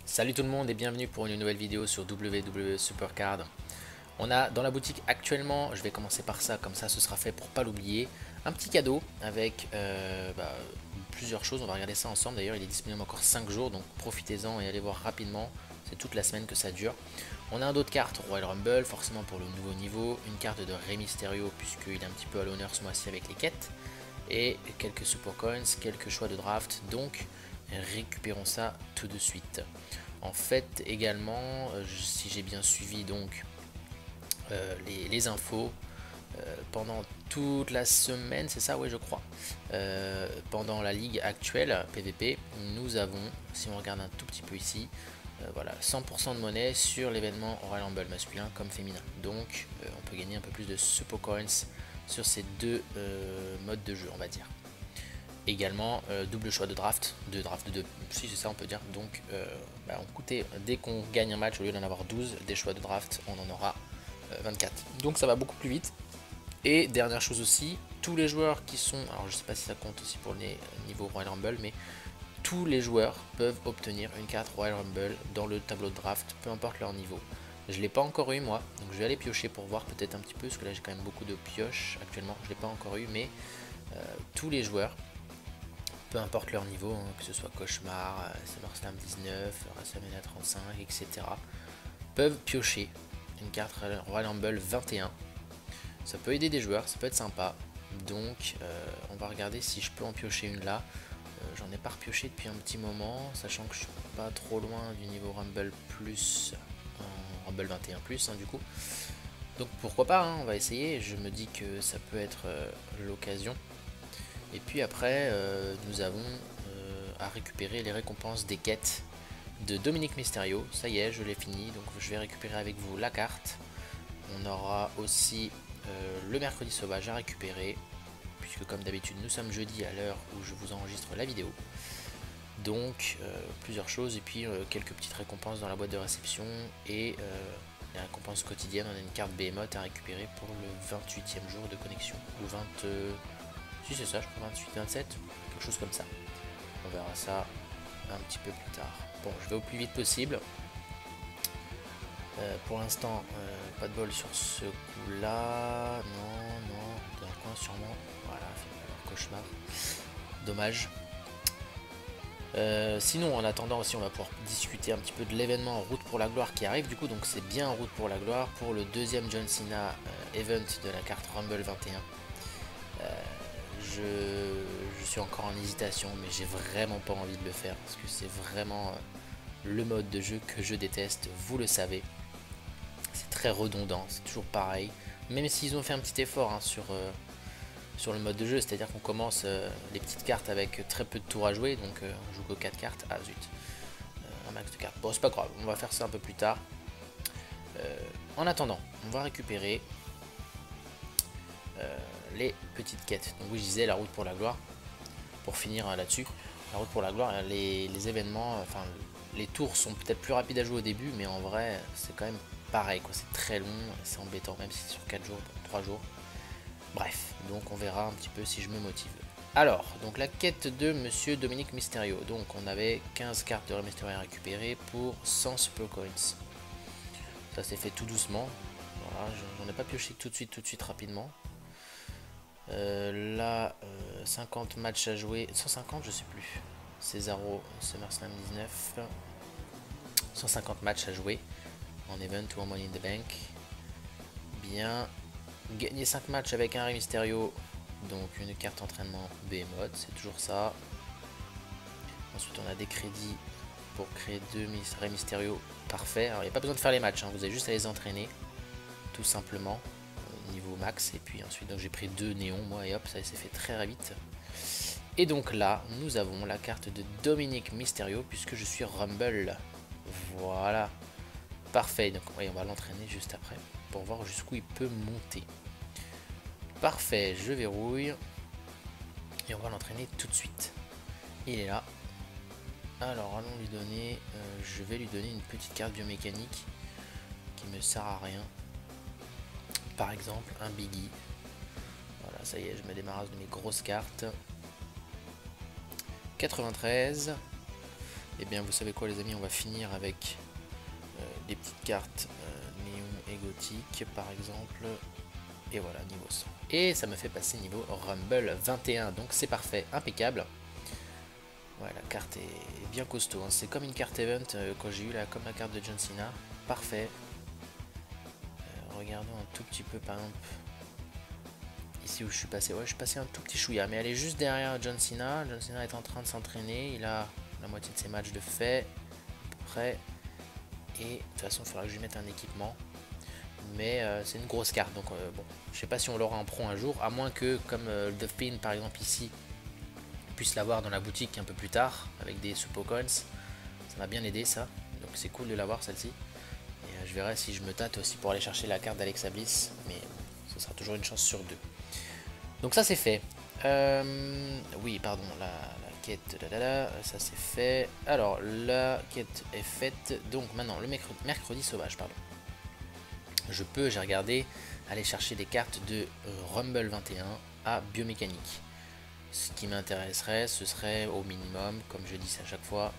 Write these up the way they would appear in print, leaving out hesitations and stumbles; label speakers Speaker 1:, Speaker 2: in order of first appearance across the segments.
Speaker 1: Salut tout le monde et bienvenue pour une nouvelle vidéo sur WWE Supercard. On a dans la boutique actuellement, je vais commencer par ça, comme ça ce sera fait pour pas l'oublier, un petit cadeau avec plusieurs choses. On va regarder ça ensemble. D'ailleurs il est disponible encore 5 jours, donc profitez-en et allez voir rapidement. C'est toute la semaine que ça dure. On a un dos de cartes Royal Rumble, forcément pour le nouveau niveau, une carte de Rey Mysterio puisqu'il est un petit peu à l'honneur ce mois-ci avec les quêtes, et quelques super coins, quelques choix de draft, donc récupérons ça tout de suite. En fait également, si j'ai bien suivi donc les infos, pendant toute la semaine, c'est ça, oui je crois, pendant la ligue actuelle PVP, nous avons, si on regarde un tout petit peu ici, voilà, 100% de monnaie sur l'événement Royal Rumble masculin comme féminin. Donc on peut gagner un peu plus de super coins sur ces deux modes de jeu, on va dire. Également double choix de draft, si c'est ça on peut dire. Donc on coûtait, dès qu'on gagne un match, au lieu d'en avoir 12 des choix de draft, on en aura 24. Donc ça va beaucoup plus vite. Et dernière chose aussi, tous les joueurs qui sont, alors je sais pas si ça compte aussi pour les niveaux Royal Rumble, mais tous les joueurs peuvent obtenir une carte Royal Rumble dans le tableau de draft, peu importe leur niveau. Je ne l'ai pas encore eu moi, donc je vais aller piocher pour voir peut-être un petit peu, parce que là j'ai quand même beaucoup de pioches actuellement, je ne l'ai pas encore eu, mais tous les joueurs, peu importe leur niveau, hein, que ce soit Cauchemar, SummerSlam 19, WrestleMania 35, etc., peuvent piocher une carte Royal Rumble 21. Ça peut aider des joueurs, ça peut être sympa. Donc on va regarder si je peux en piocher une là. J'en ai pas repioché depuis un petit moment, sachant que je suis pas trop loin du niveau Rumble Plus, en Rumble 21 Plus du coup. Donc pourquoi pas, hein, on va essayer, je me dis que ça peut être l'occasion. Et puis après, nous avons à récupérer les récompenses des quêtes de Dominique Mysterio. Ça y est, je l'ai fini, donc je vais récupérer avec vous la carte. On aura aussi le mercredi sauvage à récupérer, puisque comme d'habitude nous sommes jeudi à l'heure où je vous enregistre la vidéo. Donc plusieurs choses, et puis quelques petites récompenses dans la boîte de réception, et les récompenses quotidiennes. On a une carte Behemoth à récupérer pour le 28e jour de connexion, ou 20... si c'est ça, je crois 28-27, quelque chose comme ça. On verra ça un petit peu plus tard. Bon, je vais au plus vite possible. Pour l'instant, pas de bol sur ce coup-là. Non, d'un coin sûrement. Voilà, alors Cauchemar. Dommage. Sinon, en attendant aussi, on va pouvoir discuter un petit peu de l'événement Route pour la Gloire qui arrive. Du coup, donc c'est bien Route pour la Gloire pour le deuxième John Cena event de la carte Rumble 21. Je suis encore en hésitation, mais j'ai vraiment pas envie de le faire parce que c'est vraiment le mode de jeu que je déteste, vous le savez. C'est très redondant, c'est toujours pareil, même s'ils ont fait un petit effort sur le mode de jeu, c'est-à-dire qu'on commence les petites cartes avec très peu de tours à jouer, donc on joue que 4 cartes, ah zut, un max de cartes, bon c'est pas grave, on va faire ça un peu plus tard. En attendant, on va récupérer les petites quêtes. Donc oui, je disais la route pour la gloire, pour finir là-dessus, la route pour la gloire, les événements, enfin les tours sont peut-être plus rapides à jouer au début, mais en vrai c'est quand même pareil, quoi. C'est très long, c'est embêtant, même si c'est sur 4 jours, 3 jours. Bref, donc on verra un petit peu si je me motive. Alors, donc la quête de Monsieur Dominique Mysterio. Donc on avait 15 cartes de Rey Mysterio à récupérer pour 100 super coins. Ça s'est fait tout doucement. Voilà, j'en ai pas pioché tout de suite rapidement. Là, 50 matchs à jouer, 150 je sais plus. Cesaro, SummerSlam 19. 150 matchs à jouer en event ou en Money in the Bank. Bien. Gagner 5 matchs avec un Rey Mysterio. Donc une carte entraînement Behemoth, c'est toujours ça. Ensuite on a des crédits pour créer 2 Rey Mysterio. Parfait. Alors il n'y a pas besoin de faire les matchs, hein. Vous avez juste à les entraîner. Tout simplement. Niveau max. Et puis ensuite j'ai pris 2 néons moi et hop, ça s'est fait très vite. Et donc là nous avons la carte de Dominique Mysterio puisque je suis Rumble. Voilà. Parfait. Donc oui, on va l'entraîner juste après pour voir jusqu'où il peut monter. Parfait, je verrouille. Et on va l'entraîner tout de suite. Il est là. Alors allons lui donner, je vais lui donner une petite carte biomécanique qui me sert à rien. Par exemple un Biggie. Voilà, ça y est, je me débarrasse de mes grosses cartes. 93. Et bien vous savez quoi les amis, on va finir avec des petites cartes néon et gothique par exemple. Et voilà, niveau 100. Et ça me fait passer niveau Rumble 21, donc c'est parfait, impeccable. Ouais, la carte est bien costaud, hein. C'est comme une carte event quand j'ai eu comme la carte de John Cena. Parfait. Regardons un tout petit peu par exemple. Ici où je suis passé, ouais je suis passé un tout petit chouïa, mais elle est juste derrière John Cena. John Cena est en train de s'entraîner, il a la moitié de ses matchs de fait, prêt. Et de toute façon il faudra que je lui mette un équipement. Mais c'est une grosse carte, donc bon, je sais pas si on l'aura en pro un jour, à moins que comme The Fin par exemple ici, on puisse l'avoir dans la boutique un peu plus tard, avec des Super Coins. Ça m'a bien aidé ça, donc c'est cool de l'avoir celle-ci. Et je verrai si je me tâte aussi pour aller chercher la carte d'Alexa Bliss, mais ce sera toujours une chance sur 2. Donc ça c'est fait. Oui, pardon, la quête, ça c'est fait. Alors, la quête est faite. Donc maintenant, le mercredi sauvage, pardon. J'ai regardé, aller chercher des cartes de Rumble 21 à biomécanique. Ce qui m'intéresserait, ce serait au minimum, comme je dis à chaque fois,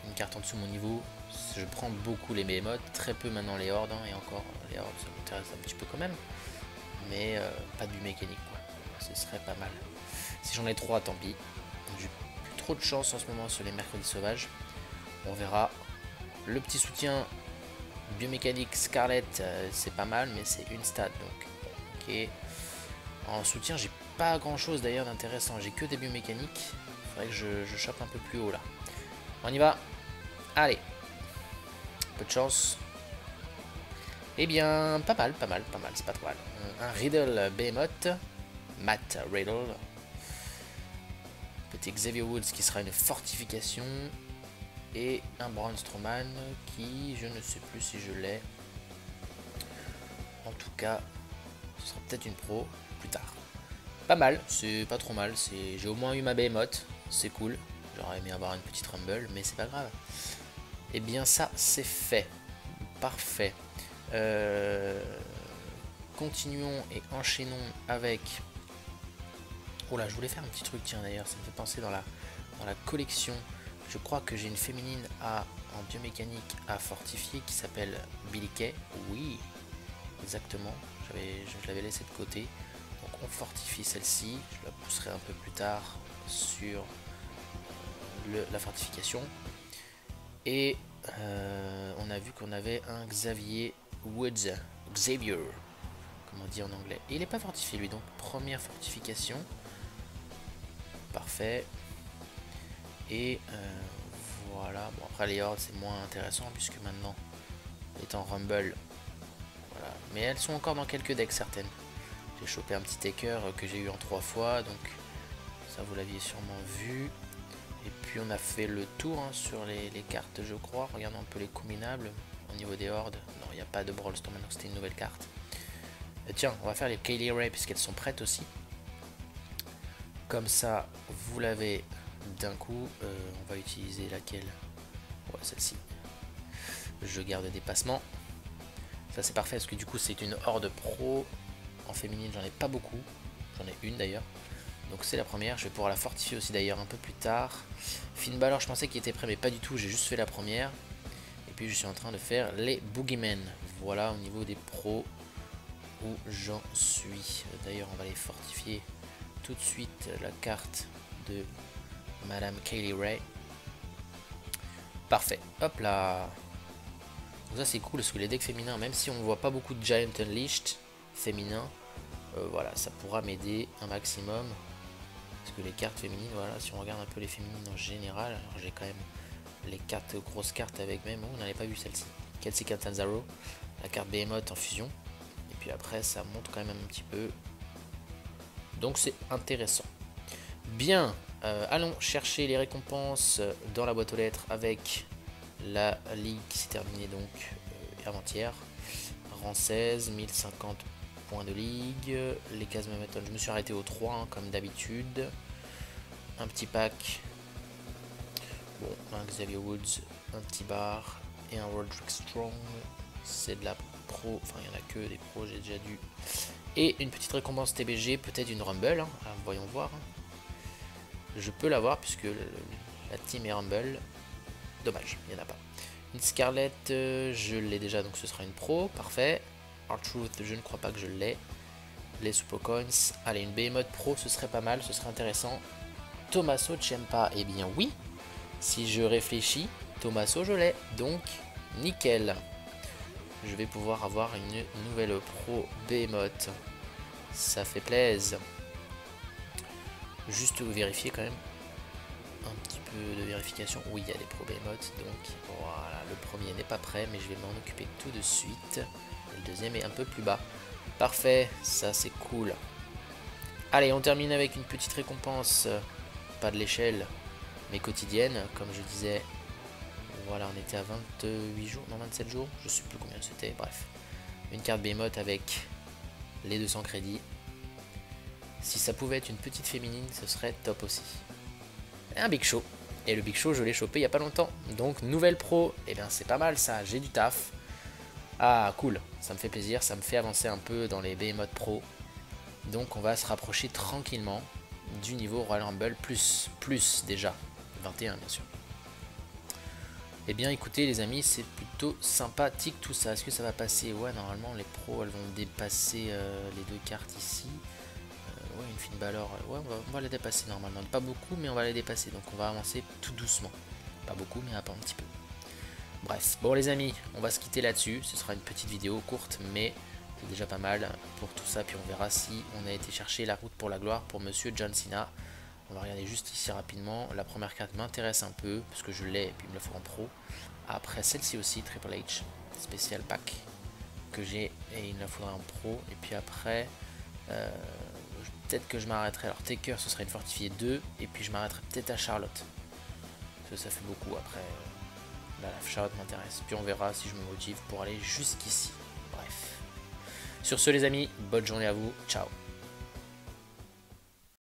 Speaker 1: une carte en dessous de mon niveau. Je prends beaucoup les behemoths, très peu maintenant les hordes, hein, et encore, les hordes ça m'intéresse un petit peu quand même. Mais pas de biomécanique, quoi. Ce serait pas mal. Si j'en ai 3, tant pis. J'ai plus trop de chance en ce moment sur les mercredis sauvages. On verra. Le petit soutien biomécanique Scarlet, c'est pas mal, mais c'est une stat, donc ok. En soutien, j'ai pas grand chose d'ailleurs d'intéressant. J'ai que des biomécaniques. Il faudrait que je chope un peu plus haut là. On y va. Allez. Peu de chance. Eh bien, pas mal, c'est pas trop mal. Un Riddle Behemoth. Matt Riddle. Petit Xavier Woods qui sera une fortification. Et un Braun Strowman qui, je ne sais plus si je l'ai. En tout cas, ce sera peut-être une pro plus tard. Pas mal, c'est pas trop mal. J'ai au moins eu ma Behemoth, c'est cool. J'aurais aimé avoir une petite Rumble, mais c'est pas grave. Et bien ça, c'est fait. Parfait. Continuons et enchaînons avec... Oh là, je voulais faire un petit truc, tiens d'ailleurs, ça me fait penser dans la collection. Je crois que j'ai une féminine en biomécanique à fortifier qui s'appelle Billie Kay. Oui, exactement. Je l'avais laissée de côté. Donc on fortifie celle-ci. Je la pousserai un peu plus tard sur la fortification. Et on a vu qu'on avait un Xavier Woods. Xavier, comme on dit en anglais. Et il n'est pas fortifié lui, donc première fortification. Parfait. Et voilà, bon après les hordes c'est moins intéressant puisque maintenant étant Rumble, voilà. Mais elles sont encore dans quelques decks certaines. J'ai chopé un petit taker que j'ai eu en 3 fois, donc ça vous l'aviez sûrement vu. Et puis on a fait le tour hein, sur les cartes je crois. Regardons un peu les combinables au niveau des hordes. Non, il n'y a pas de Brawl Storm maintenant, c'était une nouvelle carte. Tiens, on va faire les Kaylee Ray puisqu'elles sont prêtes aussi. Comme ça, vous l'avez d'un coup. On va utiliser laquelle? Ouais, celle-ci. Je garde dépassement. Ça c'est parfait parce que du coup c'est une horde pro. En féminine j'en ai pas beaucoup. J'en ai une d'ailleurs. Donc c'est la première. Je vais pouvoir la fortifier aussi d'ailleurs un peu plus tard. Finn Balor je pensais qu'il était prêt mais pas du tout. J'ai juste fait la première. Et puis je suis en train de faire les Boogeymen. Voilà au niveau des pros où j'en suis. D'ailleurs on va les fortifier tout de suite. La carte de Madame Kaylee Ray. Parfait. Hop là. Donc ça c'est cool parce que les decks féminins, même si on ne voit pas beaucoup de Giant Unleashed féminins, voilà, ça pourra m'aider un maximum. Parce que les cartes féminines, voilà, si on regarde un peu les féminines en général, alors j'ai quand même les cartes, grosses cartes avec même, on n'avait pas vu celle-ci. Kelsey Catanzaro, la carte Behemoth en fusion. Et puis après ça monte quand même un petit peu. Donc c'est intéressant. Bien, allons chercher les récompenses dans la boîte aux lettres avec la ligue qui s'est terminée donc avant-hier. Rang 16, 1050 points de ligue. Les cases Marathon, je me suis arrêté au 3 hein, comme d'habitude. Un petit pack. Bon, un Xavier Woods, un petit bar et un Roderick Strong. C'est de la pro, enfin il n'y en a que des pros, j'ai déjà dû. Et une petite récompense TBG, peut-être une Rumble, hein. Alors, voyons voir. Hein. Je peux l'avoir puisque La Team et Rumble. Dommage, il n'y en a pas. Une Scarlett, je l'ai déjà, donc ce sera une pro. Parfait. R-Truth, je ne crois pas que je l'ai. Les Super Coins. Allez, une Behemoth Pro, ce serait pas mal, ce serait intéressant. Tommaso Ciampa, eh bien oui. Si je réfléchis, Tommaso, je l'ai. Donc, nickel. Je vais pouvoir avoir une nouvelle Pro Behemoth. Ça fait plaisir. Juste vérifier quand même. Un petit peu de vérification. Oui, il y a des Pro Behemoth. Donc, voilà. Le premier n'est pas prêt, mais je vais m'en occuper tout de suite. Et le deuxième est un peu plus bas. Parfait, ça c'est cool. Allez, on termine avec une petite récompense. Pas de l'échelle, mais quotidienne. Comme je disais, voilà, on était à 28 jours, non 27 jours. Je sais plus combien c'était, bref. Une carte Behemoth avec les 200 crédits. Si ça pouvait être une petite féminine, ce serait top aussi. Et un Big Show. Et le Big Show, je l'ai chopé il n'y a pas longtemps. Donc, nouvelle pro. Et bien, c'est pas mal ça. J'ai du taf. Ah, cool. Ça me fait plaisir. Ça me fait avancer un peu dans les Behemoth Pro. Donc, on va se rapprocher tranquillement du niveau Royal Rumble. Plus déjà. 21, bien sûr. Eh bien, écoutez, les amis, c'est plutôt sympathique tout ça. Est-ce que ça va passer? Ouais, normalement, les pros, elles vont dépasser les deux cartes ici. Ouais, une Finn Balor, ouais, on va les dépasser normalement. Pas beaucoup, mais on va les dépasser. Donc on va avancer tout doucement. Pas beaucoup, mais un petit peu. Bref, bon les amis, on va se quitter là-dessus. Ce sera une petite vidéo courte, mais c'est déjà pas mal pour tout ça. Puis on verra si on a été chercher la route pour la gloire pour Monsieur John Cena. On va regarder juste ici rapidement. La première carte m'intéresse un peu, parce que je l'ai, et puis il me le faut en pro. Après celle-ci aussi, Triple H, spécial pack, que j'ai, et il me la faudra en pro. Et puis après... peut-être que je m'arrêterai. Alors Taker, ce serait une fortifiée 2. Et puis je m'arrêterai peut-être à Charlotte. Parce que ça fait beaucoup après. Là, la Charlotte m'intéresse. Puis on verra si je me motive pour aller jusqu'ici. Bref. Sur ce les amis, bonne journée à vous. Ciao.